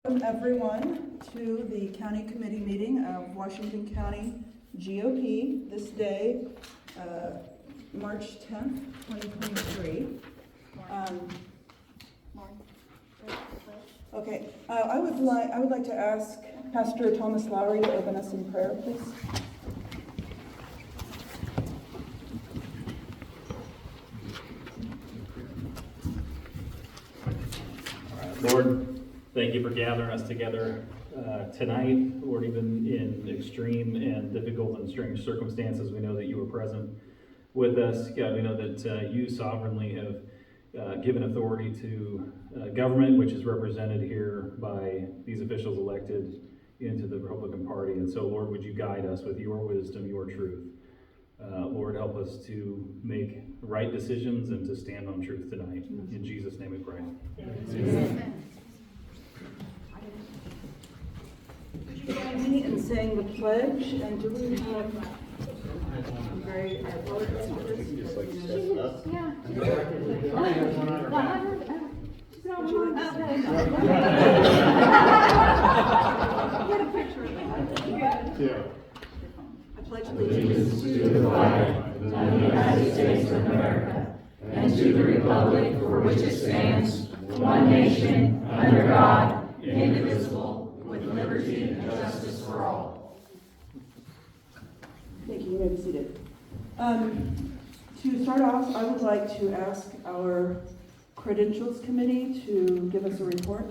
Welcome everyone to the county committee meeting of Washington County GOP this day, March 10th, 2023. Okay, I would like to ask Pastor Thomas Lowry to open us in prayer, please. Lord, thank you for gathering us together tonight, Lord, even in extreme and difficult and strange circumstances. We know that you are present with us. God, we know that you sovereignly have given authority to government, which is represented here by these officials elected into the Republican Party. And so, Lord, would you guide us with your wisdom, your truth. Lord, help us to make right decisions and to stand on truth tonight. In Jesus' name we pray. Amen. Would you join me in saying the pledge? And do we have very words for this? Yeah. Get a picture of that. Yeah. I pledge allegiance to the flag of the United States of America and to the republic for which it stands, one nation, under God, indivisible, with liberty and justice for all. Thank you. You may be seated. To start off, I would like to ask our Credentials Committee to give us a report.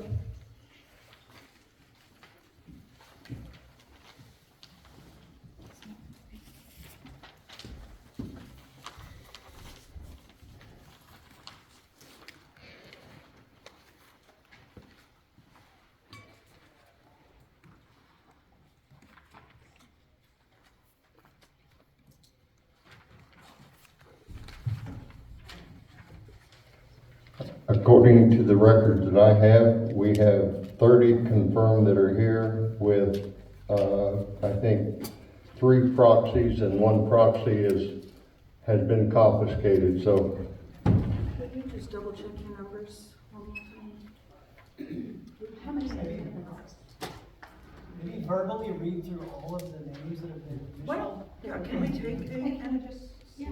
According to the records that I have, we have 30 confirmed that are here with, I think, 3 proxies and 1 proxy has been confiscated. So, Could you just double check your numbers one more time? How many? Maybe verbally read through all of the names that have been initialed. Yeah, can we take Yeah.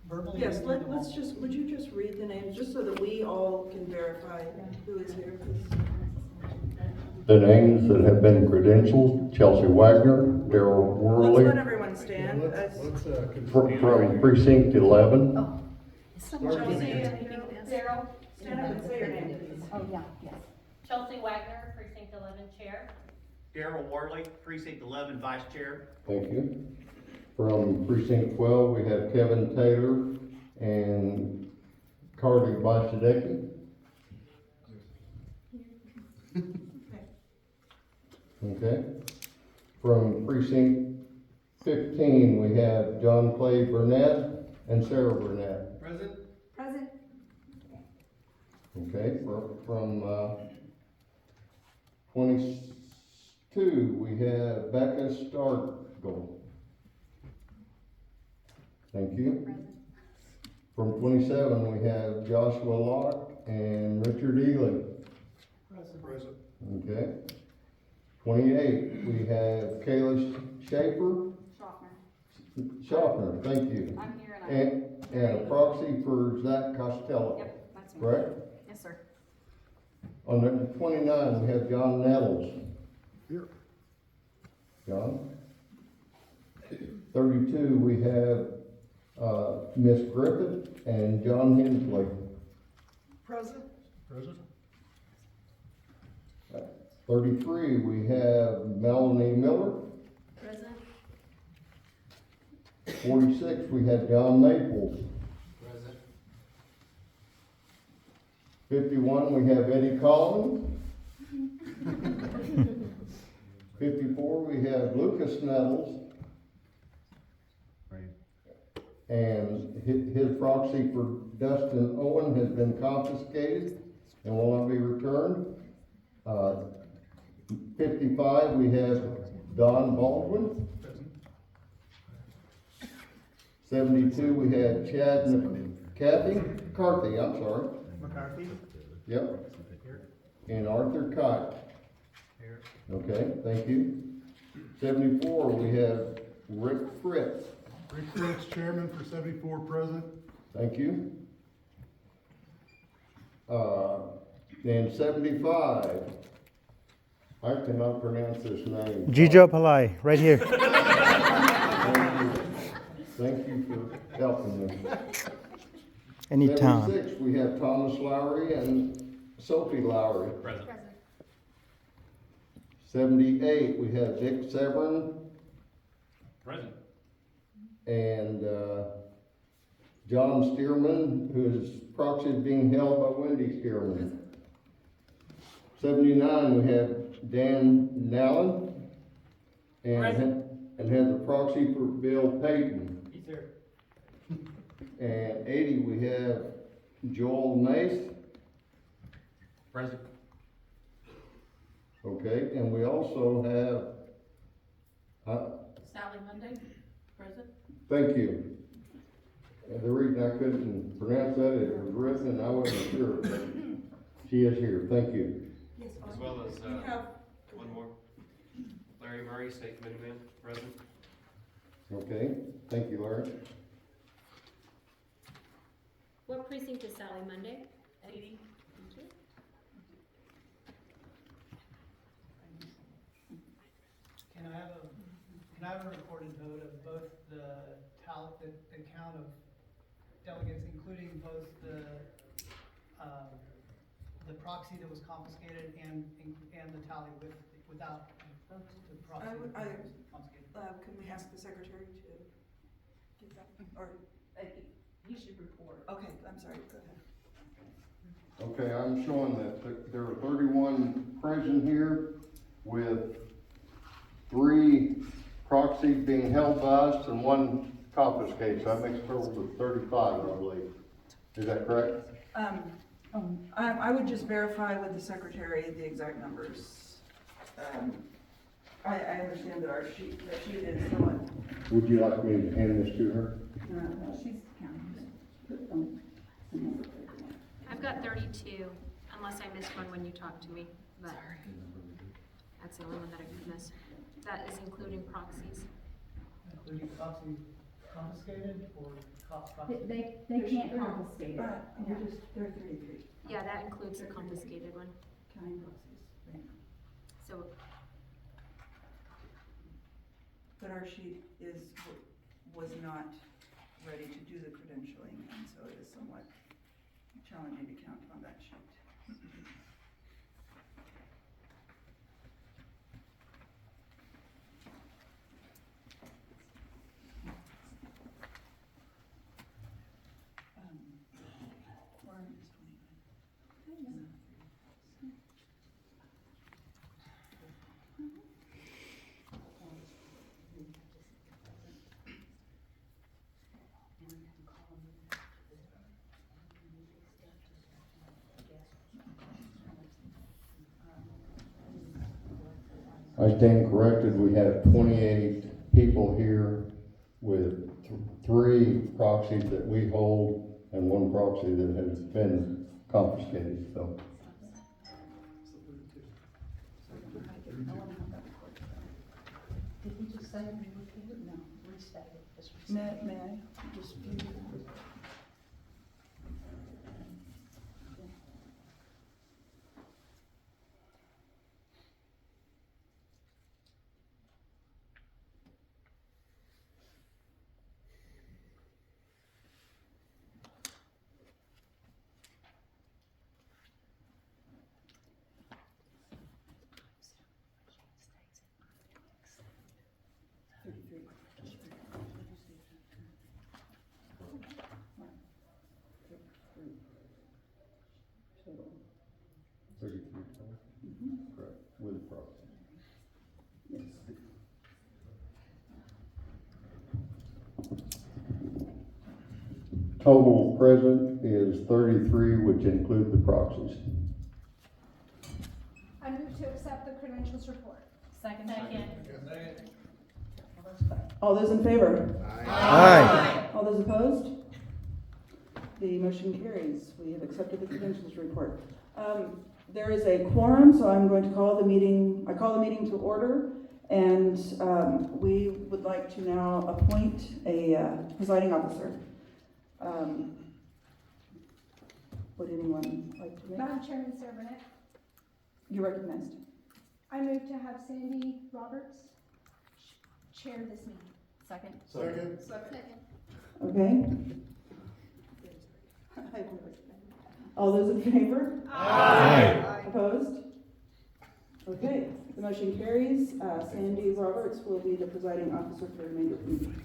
Verbally. Yes, read through them let's all. just, would you just read the names, just so that we all can verify who is here, please? the names that have been credentialed: Chelsea Wagner, Daryl Let's Worley, let everyone stand. from precinct 11. Oh. Daryl, Stand up and say your name, please. Oh, yeah, yes. Chelsea Wagner, Precinct 11 Chair. Daryl Worley, Precinct 11 Vice Chair. Thank you. From precinct 12, we have Kevin Taylor and Carly Bajadecki. Okay. From precinct 15, we have John Clay Burnett and Sarah Burnett. Present. Present. Okay. From 22, we have Becca Starkle. Thank you. From 27, we have Joshua Locke and Richard Ely. Present. Okay. 28, we have Kayla Schaefer. Schaffner, thank you. I'm here and And a proxy for Zach Costello. Yep, that's me. Correct? Yes, sir. On the 29, we have John Nettles. Here. John. 32, we have Miss Griffith and John Hensley. Present. 33, we have Melanie Miller. Present. 46, we have John Maples. Present. 51, we have Eddie Collins. 54, we have Lucas Nettles. And his proxy for Dustin Owen has been confiscated and will not be returned. 55, we have Don Baldwin. 72, we have Chad Carthy, I'm sorry. McCarthy. Yep. And Arthur Kite. Here. Okay, thank you. 74, we have Rick Fritz. Rick Fritz, Chairman for 74 present. Thank you. And 75, I cannot pronounce this name. WCGOP Holds, right here. Thank you for helping me. Anytime. 76, we have Thomas Lowry and Sophie Lowry. Present. 78, we have Dick Severn Present. and John Stearman, whose proxy is being held by Wendy Stearman. 79, we have Dan Nallen and have the proxy for Bill Payton. He's here. And 80, we have Joel Nace. Present. Okay, and we also have, Sally Monday, present. thank you. And the reason I couldn't pronounce that, it was written and I wasn't sure, but she is here, thank you. Yes, As well as, you have, one more. Larry Murray, State Committee Man, present. Okay, thank you, Larry. What precinct is Sally Monday? 80. Can I have a recorded vote of both the count of delegates, including both the proxy that was confiscated and the tally without the proxy that was confiscated? can we ask the secretary to get that, or, He should report. okay, I'm sorry, go ahead. Okay, I'm showing that there are 31 present here with 3 proxies being held by us and 1 confiscated, so that makes a total of 35, I believe. Is that correct? I would just verify with the secretary the exact numbers. I understand that the sheet is somewhat, Would you like me to hand this to her? she's counting. I've got 32, unless I missed one when you talked to me, but that's the only one that I could miss. That is including proxies. Including proxy confiscated or proxy? They can't confiscate it. They're 33 Yeah, that includes the confiscated one. counting proxies right now. So, But our sheet was not ready to do the credentialing, and so it is somewhat challenging to count on that sheet. Quorum is 29. I stand corrected, we have 28 people here with 3 proxies that we hold and 1 proxy that has been confiscated, so. Did he just say repeat it? No, restate it. Just restate it. May I just view? Total. 33 total? Correct, with a proxy. Yes. Total present is 33, which include the proxies. I move to accept the credentials report. Second. All those in favor? Aye. All those opposed? The motion carries. We have accepted the credentials report. There is a quorum, so I'm going to call the meeting, I call the meeting to order, and we would like to now appoint a presiding officer. Would anyone like to make? Madam Chairman Sarah Burnett, You're recognized. I move to have Sandy Roberts chair this meeting. Second. Second. Okay. All those in favor? Aye. Opposed? Okay, the motion carries. Sandy Roberts will be the presiding officer for the remainder of the meeting.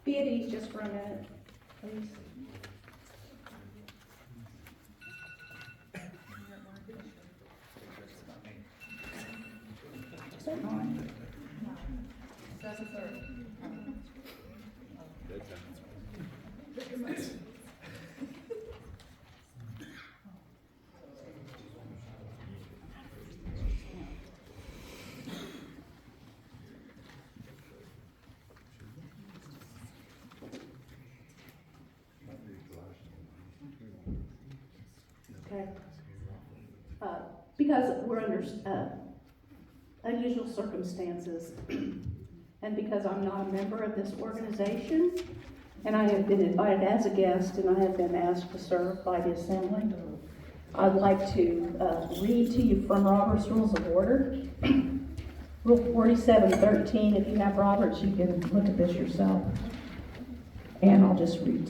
Be at ease just for a minute, please. Okay. Because we're under unusual circumstances, and because I'm not a member of this organization, and I have been invited as a guest, and I have been asked to serve by the Assembly, I'd like to read to you from Robert's Rules of Order. Rule 4713, if you have Roberts, you can look at this yourself. And I'll just read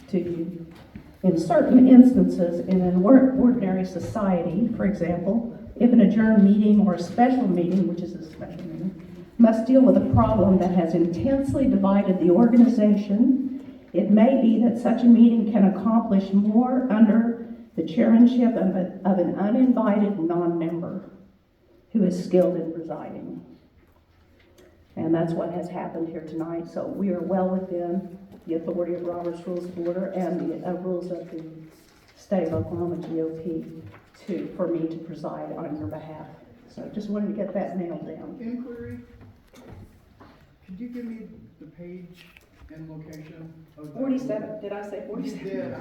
to you. In certain instances, in an ordinary society, for example, if an adjourned meeting or a special meeting, which is a special meeting, must deal with a problem that has intensely divided the organization, it may be that such a meeting can accomplish more under the chairmanship of an uninvited non-member who is skilled in presiding. And that's what has happened here tonight. So we are well within the authority of Robert's Rules of Order and the rules of the State of Oklahoma GOP for me to preside on your behalf. So just wanted to get that nailed down. Inquiry, could you give me the page and location of that? 47, did I say 47? You did,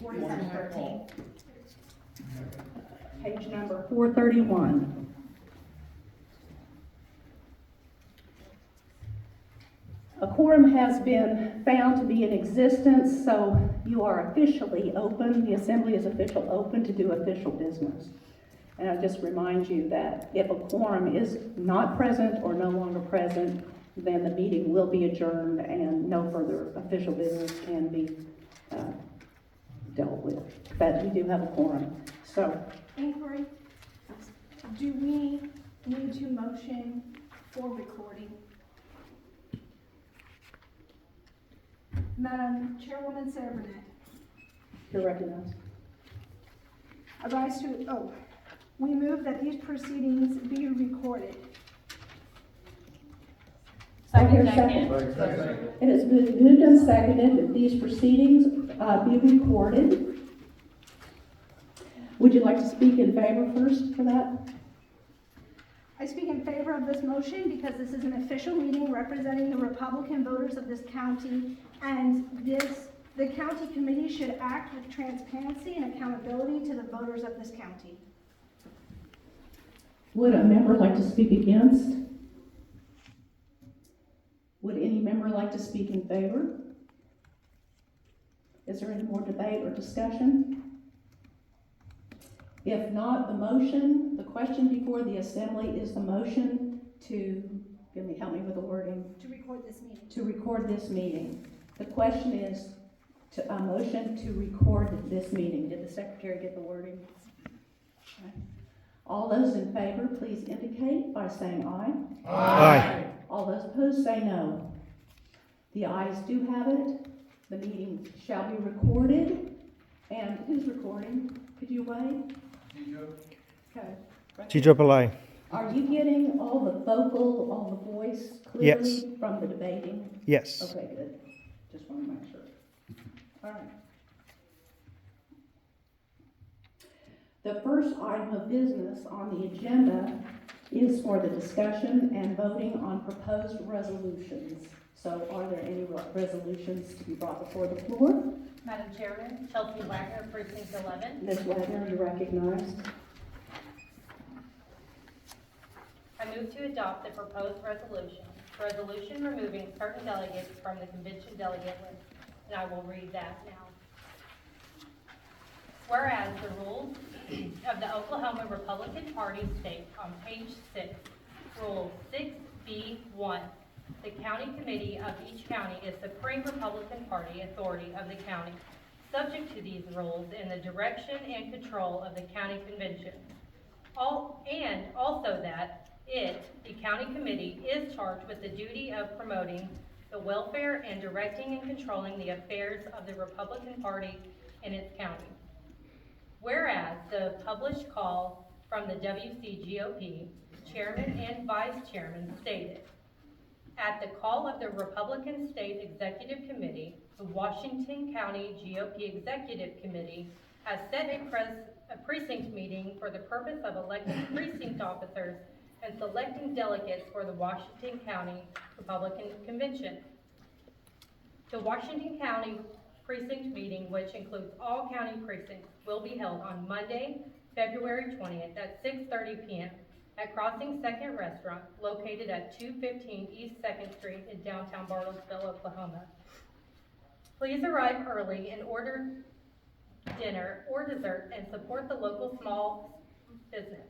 4713. Page number 431. A quorum has been found to be in existence, so you are officially open. The Assembly is officially open to do official business. And I just remind you that if a quorum is not present or no longer present, then the meeting will be adjourned and no further official business can be dealt with. But we do have a quorum. So, Inquiry, do we need to motion for recording? Madam Chairwoman Sarah Burnett, you're recognized. We move that these proceedings be recorded. I hear second. It has been moved and seconded that these proceedings be recorded. Would you like to speak in favor first for that? I speak in favor of this motion because this is an official meeting representing the Republican voters of this county, and the county committee should act with transparency and accountability to the voters of this county. Would a member like to speak against? Would any member like to speak in favor? Is there any more debate or discussion? If not, the question before the Assembly is the motion to, help me with the wording. To record this meeting. To record this meeting. The question is a motion to record this meeting. Did the secretary get the wording? Okay. All those in favor, please indicate by saying aye. Aye. All those opposed say no. The ayes do have it. The meeting shall be recorded, and who's recording? Could you wait? Okay. GWI. Are you getting all the vocal, all the voice Yes. clearly from the debating? Yes. Okay, good. Just want to make sure. All right. The first item of business on the agenda is for the discussion and voting on proposed resolutions. So are there any resolutions to be brought before the floor? Madam Chairman, Chelsea Wagner, Precinct 11. Ms. Wagner, you're recognized. I move to adopt the proposed resolution removing certain delegates from the convention delegate list, and I will read that now. Whereas the rules of the Oklahoma Republican Party state on page 6, Rule 6B1, the county committee of each county is supreme Republican Party authority of the county, subject to these rules in the direction and control of the county convention. Also that the county committee, is charged with the duty of promoting the welfare and directing and controlling the affairs of the Republican Party in its county. Whereas the published call from the WCGOP chairman and vice chairman stated, at the call of the Republican State Executive Committee, the Washington County GOP Executive Committee has set a precinct meeting for the purpose of electing precinct officers and selecting delegates for the Washington County Republican Convention. The Washington County precinct meeting, which includes all county precincts, will be held on Monday, February 20th at 6:30 p.m. at Crossing Second Restaurant, located at 215 East 2nd Street in downtown Bartlesville, Oklahoma. Please arrive early and order dinner or dessert and support the local small business.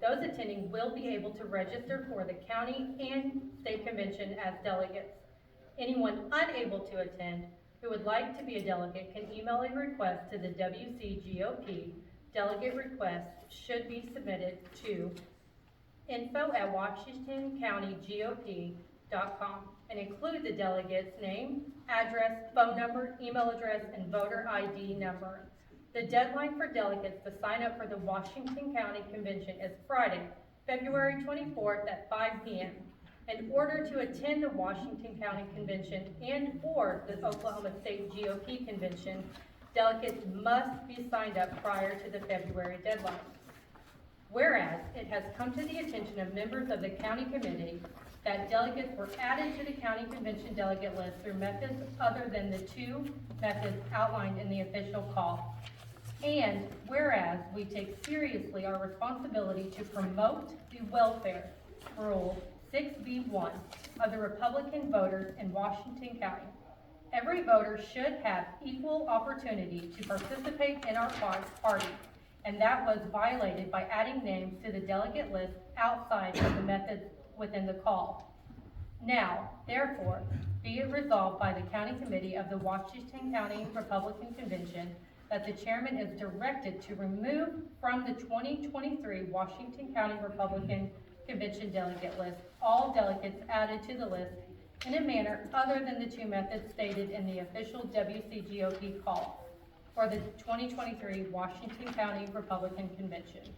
Those attending will be able to register for the county and state convention as delegates. Anyone unable to attend who would like to be a delegate can email a request to the WCGOP. Delegate request should be submitted to info@WashingtonCountyGOP.com and include the delegate's name, address, phone number, email address, and voter ID number. The deadline for delegates to sign up for the Washington County Convention is Friday, February 24th at 5 p.m. In order to attend the Washington County Convention and or the Oklahoma State GOP Convention, delegates must be signed up prior to the February deadline. Whereas it has come to the attention of members of the county committee that delegates were added to the county convention delegate list through methods other than the two methods outlined in the official call. And whereas we take seriously our responsibility to promote the welfare, Rule 6B1 of the Republican voters in Washington County. Every voter should have equal opportunity to participate in our party, and that was violated by adding names to the delegate list outside of the methods within the call. Now, therefore, be it resolved by the County Committee of the Washington County Republican Convention that the chairman is directed to remove from the 2023 Washington County Republican Convention delegate list all delegates added to the list in a manner other than the two methods stated in the official WCGOP call for the 2023 Washington County Republican Convention.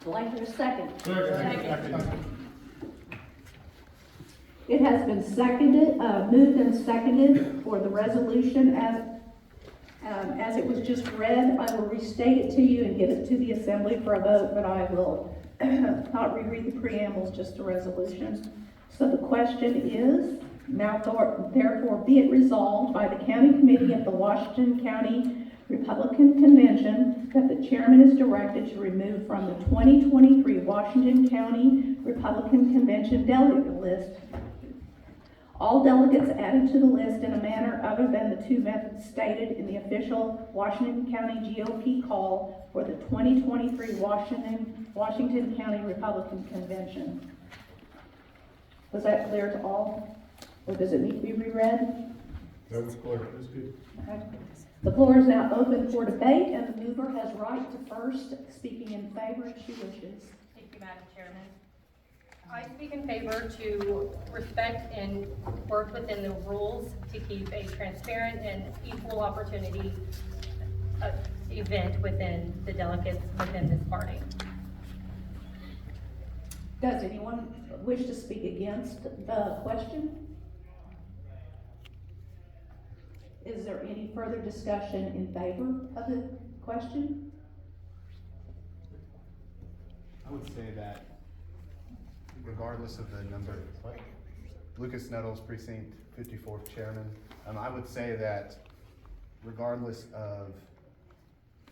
Will I hear a second? Second. It has been seconded, moved and seconded for the resolution as it was just read. I will restate it to you and give it to the assembly for a vote, but I will not reread the preambles, just a resolution. So the question is, now therefore be it resolved by the County Committee of the Washington County Republican Convention that the chairman is directed to remove from the 2023 Washington County Republican Convention delegate list all delegates added to the list in a manner other than the two methods stated in the official Washington County GOP call for the 2023 Washington County Republican Convention. Was that clear to all? Or does it need to be reread? That was clear, that's good. Okay. The floor is now open for debate, and the mover has right to first, speaking in favor if she wishes. Thank you, Madam Chairman. I speak in favor to respect and work within the rules to keep a transparent and equal opportunity event within the delegates within this party. Does anyone wish to speak against the question? Is there any further discussion in favor of the question? I would say that regardless of the number, Lucas Nettles, Precinct 54th Chairman, I would say that regardless of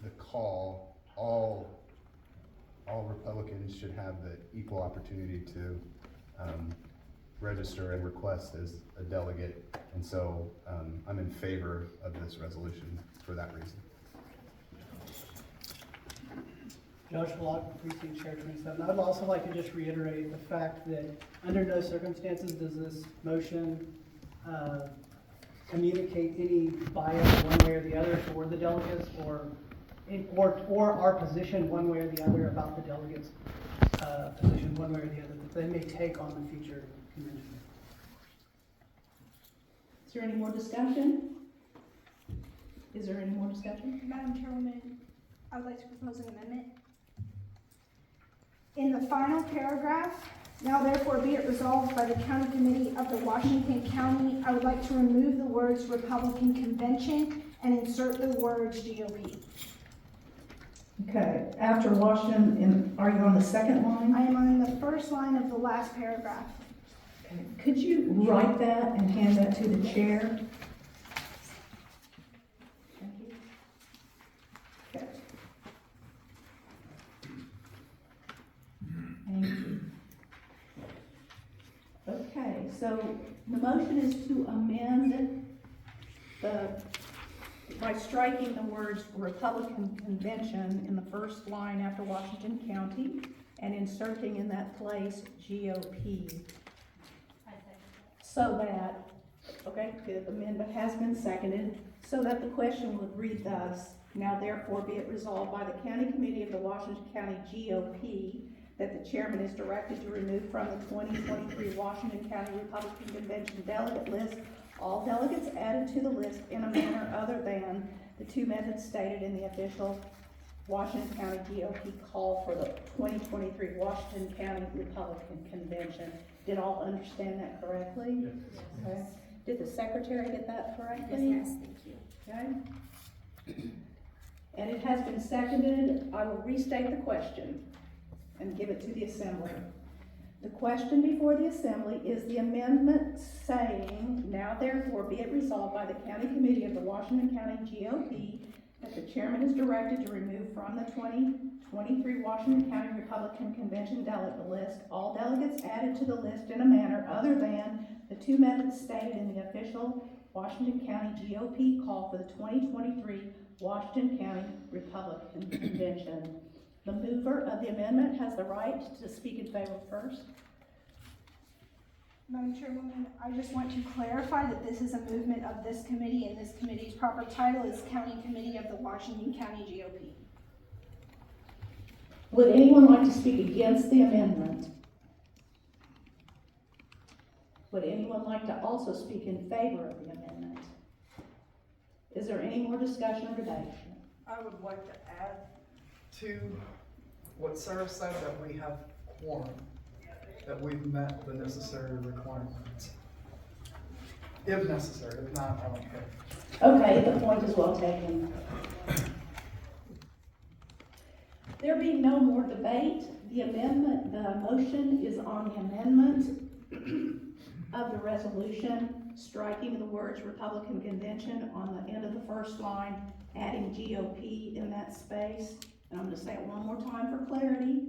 the call, all Republicans should have the equal opportunity to register and request as a delegate. And so I'm in favor of this resolution for that reason. Josh Block, Precinct Chair 27. I'd also like to just reiterate the fact that under no circumstances does this motion communicate any bias one way or the other toward the delegates or our position one way or the other about the delegates' position one way or the other that they may take on the future convention. Is there any more discussion? Is there any more discussion? Madam Chairwoman, I would like to propose an amendment. In the final paragraph, now therefore be it resolved by the County Committee of the Washington County, I would like to remove the words Republican Convention and insert the words GOP. Okay, after Washington, are you on the second line? I am on the first line of the last paragraph. Okay. Could you write that and hand that to the chair? Thank you. Okay. Thank you. Okay, so the motion is to amend by striking the words Republican Convention in the first line after Washington County and inserting in that place GOP. So that, okay, the amendment has been seconded, so that the question would read thus: now therefore be it resolved by the County Committee of the Washington County GOP that the chairman is directed to remove from the 2023 Washington County Republican Convention delegate list all delegates added to the list in a manner other than the two methods stated in the official Washington County GOP call for the 2023 Washington County Republican Convention. Did all understand that correctly? Yes. Okay. Did the secretary get that correctly? Yes, thank you. Okay. And it has been seconded. I will restate the question and give it to the assembly. The question before the assembly is the amendment saying, now therefore be it resolved by the County Committee of the Washington County GOP that the chairman is directed to remove from the 2023 Washington County Republican Convention delegate list all delegates added to the list in a manner other than the two methods stated in the official Washington County GOP call for the 2023 Washington County Republican Convention. The mover of the amendment has the right to speak in favor first. Madam Chairwoman, I just want to clarify that this is a movement of this committee, and this committee's proper title is County Committee of the Washington County GOP. Would anyone like to speak against the amendment? Would anyone like to also speak in favor of the amendment? Is there any more discussion or debate? I would like to add to what Sarah said, that we have quorum, that we've met the necessary requirements. If necessary, if not, I don't care. Okay, the point is well taken. There being no more debate, the motion is on the amendment of the resolution, striking the words Republican Convention on the end of the first line, adding GOP in that space. And I'm going to say it one more time for clarity.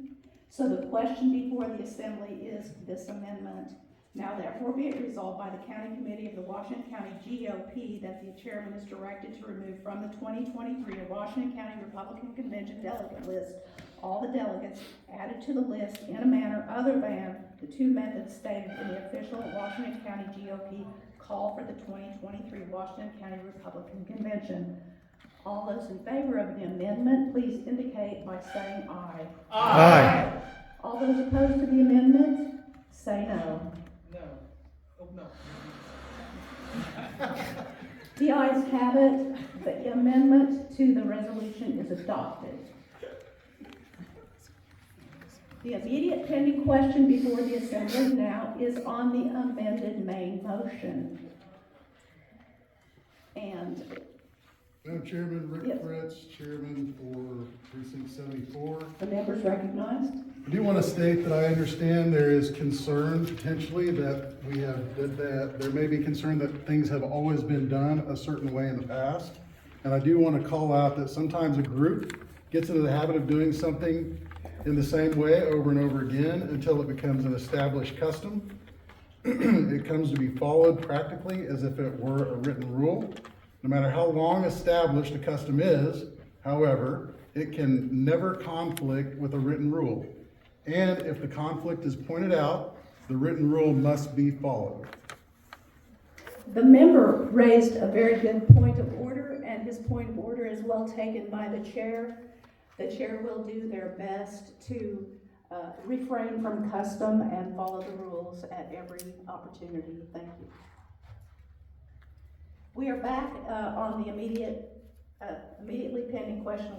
So the question before the assembly is this amendment. Now therefore be it resolved by the County Committee of the Washington County GOP that the chairman is directed to remove from the 2023 Washington County Republican Convention delegate list all the delegates added to the list in a manner other than the two methods stated in the official Washington County GOP call for the 2023 Washington County Republican Convention. All those in favor of the amendment, please indicate by saying aye. Aye. All those opposed to the amendment, say no. No. Oh, no. The ayes have it. The amendment to the resolution is adopted. The immediate pending question before the Assembly now is on the amended main motion. And Madam Chairman, Rick Yes. Fritz, Chairman for Precinct 74. the members recognized. I do want to state that I understand there is concern potentially that that there may be concern that things have always been done a certain way in the past. And I do want to call out that sometimes a group gets into the habit of doing something in the same way over and over again until it becomes an established custom. It comes to be followed practically as if it were a written rule. No matter how long established a custom is, however, it can never conflict with a written rule. And if the conflict is pointed out, the written rule must be followed. The member raised a very good point of order, and his point of order is well taken by the chair. The chair will do their best to refrain from custom and follow the rules at every opportunity. Thank you. We are back on the immediately pending question,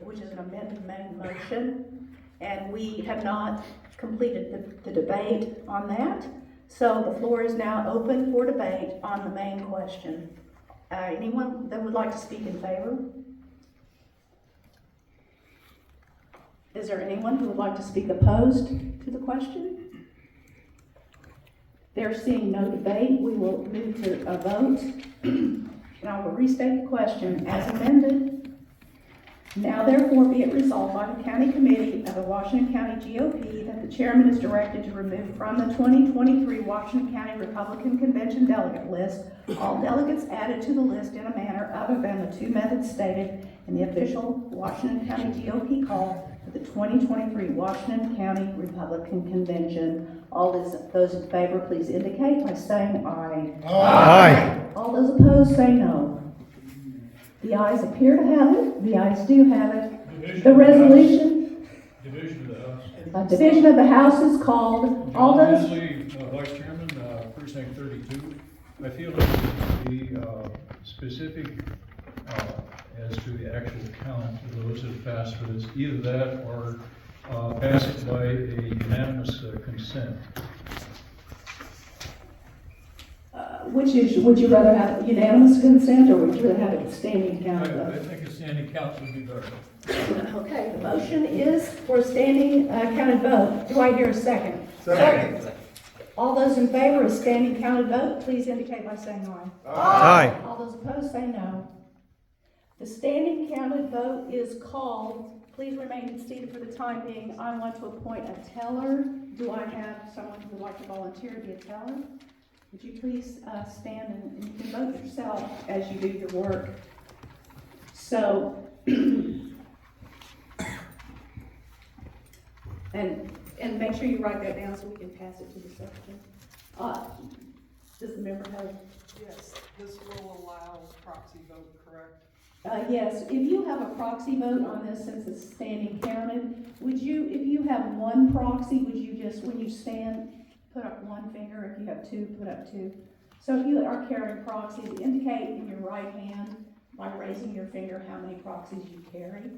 which is an amended main motion, and we have not completed the debate on that. So the floor is now open for debate on the main question. Anyone that would like to speak in favor? Is there anyone who would like to speak opposed to the question? There seeing no debate, we will move to a vote. And I will restate the question as amended. Now therefore be it resolved by the County Committee of the Washington County GOP that the chairman is directed to remove from the 2023 Washington County Republican Convention delegate list all delegates added to the list in a manner other than the two methods stated in the official Washington County GOP call for the 2023 Washington County Republican Convention. All those in favor, please indicate by saying aye. Aye. All those opposed, say no. The ayes appear to have it. The ayes do have it. The resolution. Division of the House. A division of the House is called. All those. Lastly, Vice Chairman, Precinct 32. I feel it should be specific as to the actual count of those that passed for this. Either that or pass it by a unanimous consent. Would you rather have unanimous consent or would you rather have a standing count? I think a standing count would be better. Okay, the motion is for a standing counted vote. Do I hear a second? Second. All those in favor of standing counted vote, please indicate by saying aye. Aye. All those opposed, say no. The standing counted vote is called. Please remain seated for the time being. I want to appoint a teller. Do I have someone who would like to volunteer to be a teller? Would you please stand and you can vote yourself as you do your work. So, and make sure you write that down so we can pass it to the section. Does the member have? Yes, this will allow proxy vote, correct? Yes, if you have a proxy vote on this, since it's standing counted, would you, if you have one proxy, would you just, when you stand, put up one finger? If you have two, put up two. So if you are carrying proxies, indicate in your right hand by raising your finger how many proxies you carry.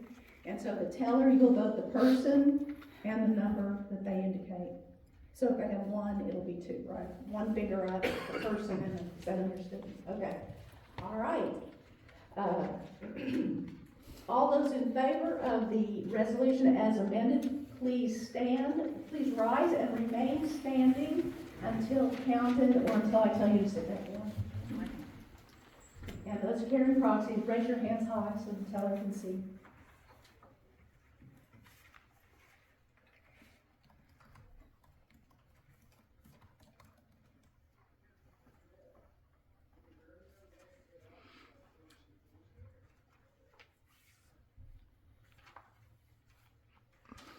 And so the teller, you will vote the person and the number that they indicate. So if they have one, it'll be two, right? One finger up, the person, and is that understood? Okay. All right. All those in favor of the resolution as amended, please stand, please rise and remain standing until counted or until I tell you to sit down. And those carrying proxies, raise your hands high so the teller can see.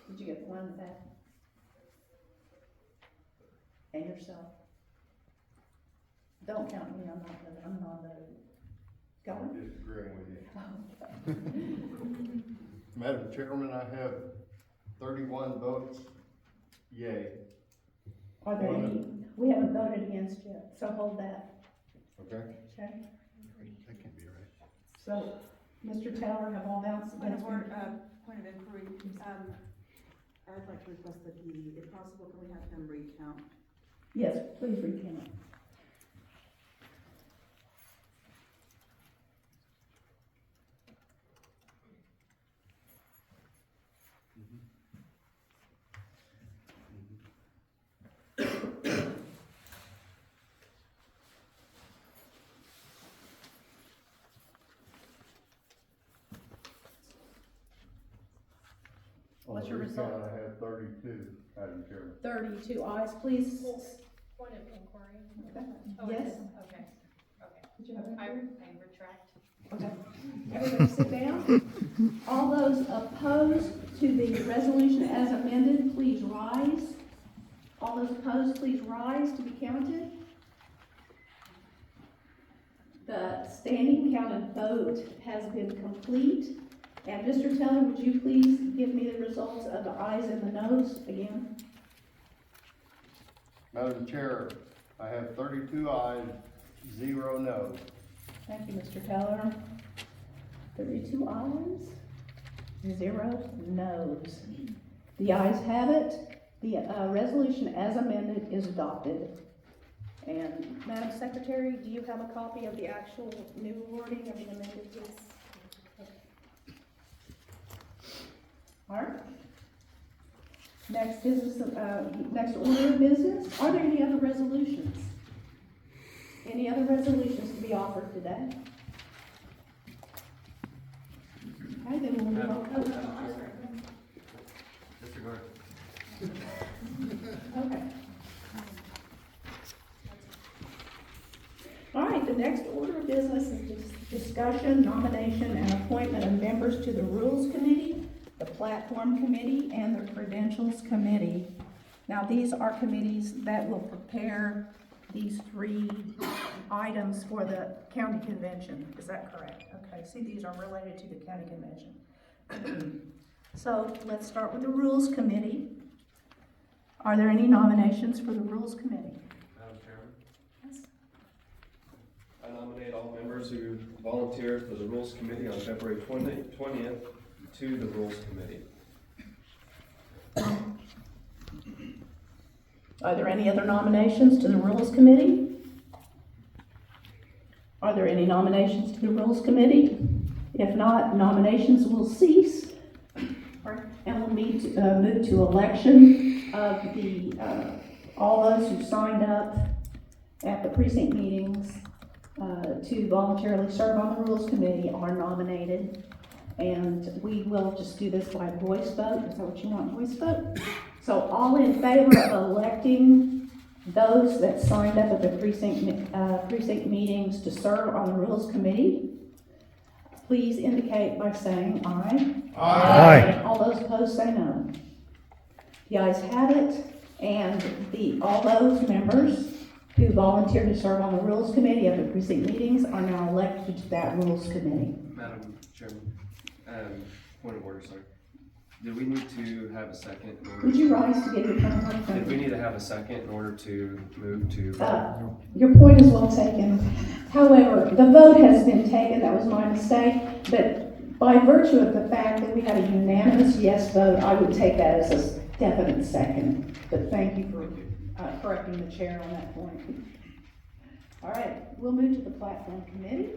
Did you get one back? And yourself? Don't count me, I'm not voting. Go on. I'm disagreeing with you. Madam Chairman, I have 31 votes yay Are there any, we haven't voted against yet, so hold that, Okay? okay? That can't be right. So, Mr. Taylor, have all votes? Point of inquiry, I'd like to request that he, if possible, can we have him recount? Yes, please recount. What's your result? I have 32, Madam Chairman. 32 ayes, please. Point of inquiry. Okay. Oh, it Yes? is? Okay, okay. Did you have an I inquiry? retract. Okay. Everybody sit down. All those opposed to the resolution as amended, please rise. All those opposed, please rise to be counted. The standing count and vote has been complete. And Mr. Taylor, would you please give me the results of the ayes and the noes again? Madam Chair, I have 32 ayes, 0 noes. Thank you, Mr. Taylor. 32 ayes, 0 noes. The ayes have it. The resolution as amended is adopted. And Madam Secretary, do you have a copy of the actual new wording of the amended? Yes. All right. Next business, next order of business. Are there any other resolutions? Any other resolutions to be offered today? Okay, then we'll move on. Disregard. Okay. All right, the next order of business is discussion, nomination, and appointment of members to the Rules Committee, the Platform Committee, and the Credentials Committee. Now, these are committees that will prepare these 3 items for the county convention. Is that correct? Okay, see, these are related to the county convention. So let's start with the Rules Committee. Are there any nominations for the Rules Committee? Madam Chairman, Yes. I nominate all members who volunteered for the Rules Committee on February 20th to the Rules Committee. Are there any other nominations to the Rules Committee? Are there any nominations to the Rules Committee? If not, nominations will cease. And we'll move to election of the, all those who signed up at the precinct meetings to voluntarily serve on the Rules Committee are nominated. And we will just do this by voice vote. Is that what you want, voice vote? So all in favor of electing those that signed up at the precinct meetings to serve on the Rules Committee, please indicate by saying aye. Aye. All those opposed say no. The ayes have it, and all those members who volunteered to serve on the Rules Committee at the precinct meetings are now elected to that Rules Committee. Madam Chairman, point of order, sorry. Did we need to have a second? In order Would you rise to get your point? Did we need to have a second in order to move to? Your point is well taken. However, the vote has been taken. That was my mistake. But by virtue of the fact that we had a unanimous yes vote, I would take that as a definite second. But thank you for correcting the chair on that point. All right, we'll move to the Platform Committee.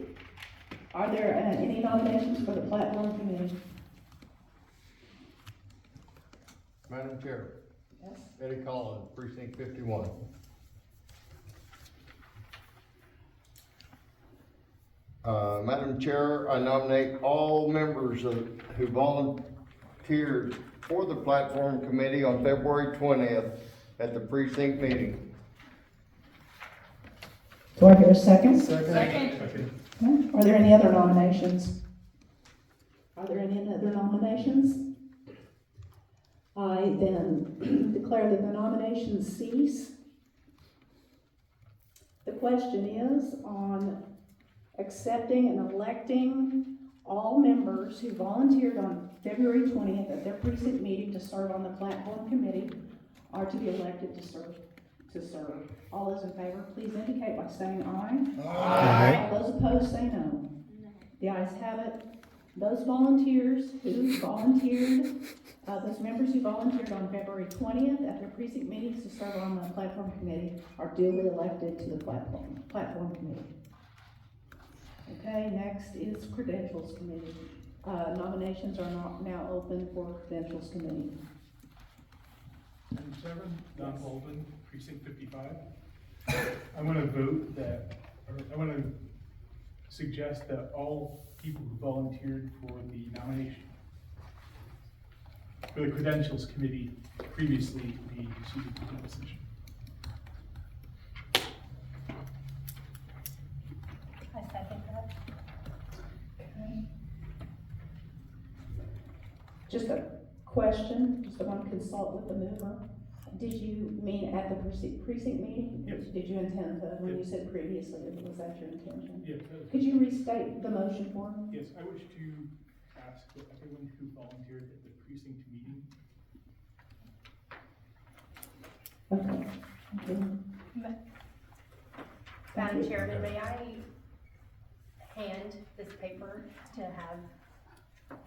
Are there any nominations for the Platform Committee? Madam Chair. Yes. Eddie Collins, Precinct 51. Madam Chair, I nominate all members who volunteered for the Platform Committee on February 20th at the precinct meeting. Do I hear a second? Second. Okay. Are there any other nominations? Are there any other nominations? I then declare that the nominations cease. The question is on accepting and electing all members who volunteered on February 20th at their precinct meeting to serve on the Platform Committee are to be elected to serve to serve. All those in favor, please indicate by saying aye. Aye. All those opposed, say no. The ayes have it. Those volunteers who volunteered, those members who volunteered on February 20th at their precinct meetings to serve on the platform committee are duly elected to the platform committee. Okay, next is credentials committee. Nominations are now open for credentials committee. Item 7, Don Bolden, precinct 55. I want to vote that, or I want to suggest that all people who volunteered for the nomination for the credentials committee previously be seated for the position. I second that. Okay. Just a question, just I want to consult with the mover. Did you mean at the precinct meeting? Yes. Did you intend to, when you Yes. said previously, was that your intention? Yes. Could you restate the motion for me? Yes, I wish to ask that everyone who volunteered at the precinct meeting. Okay. Okay. Madam Chairman, may I hand this paper to have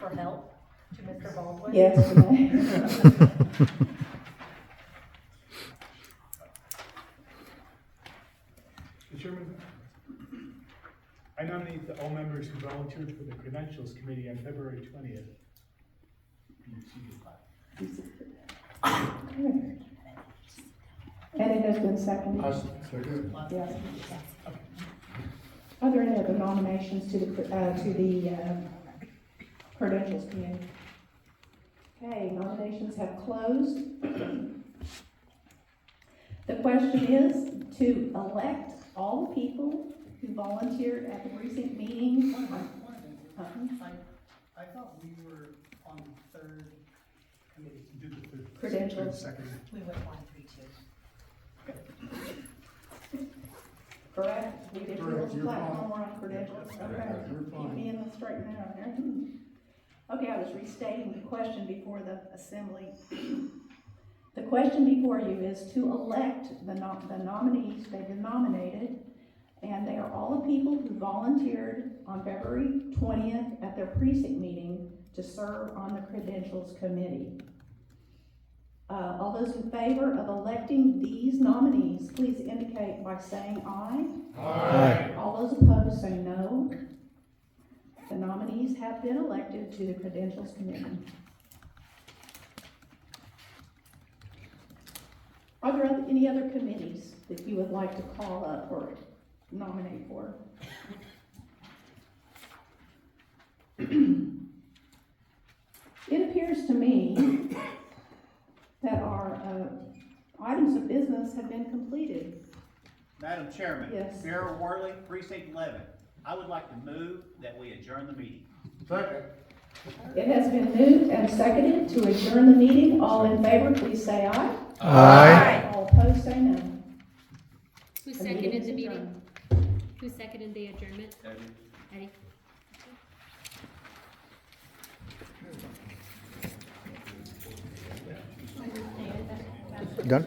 for help to Mr. Baldwin? Yes, you may. Mr. Chairman, I nominate that all members who volunteered for the credentials committee on February 20th be seated. Okay. And it has been seconded? Second. Yes. Are there any other nominations to the credentials committee? Okay, nominations have closed. The question is to elect all the people who volunteered at the precinct meeting. I thought we were on the third committee. You did the third. Credentials. Second. We went 1, 3, 2. Correct? We did Correct, rules you're platform, fine. we're on credentials. Yeah, Okay. you're fine. Keep me in the straight and narrow here. Okay, I was restating the question before the assembly. The question before you is to elect the nominees they've been nominated, and they are all the people who volunteered on February 20th at their precinct meeting to serve on the credentials committee. All those in favor of electing these nominees, please indicate by saying aye. Aye. All those opposed say no. The nominees have been elected to the credentials committee. Are there any other committees that you would like to call up or nominate for? It appears to me that our items of business have been completed. Madam Chairman. Yes. Mayor Worley, precinct 11. I would like to move that we adjourn the meeting. Second. It has been moved and seconded to adjourn the meeting. All in favor, please say aye. Aye. All opposed, say no. Who The seconded meeting is the meeting? adjourned. Who seconded the adjournment? Eddie? Done?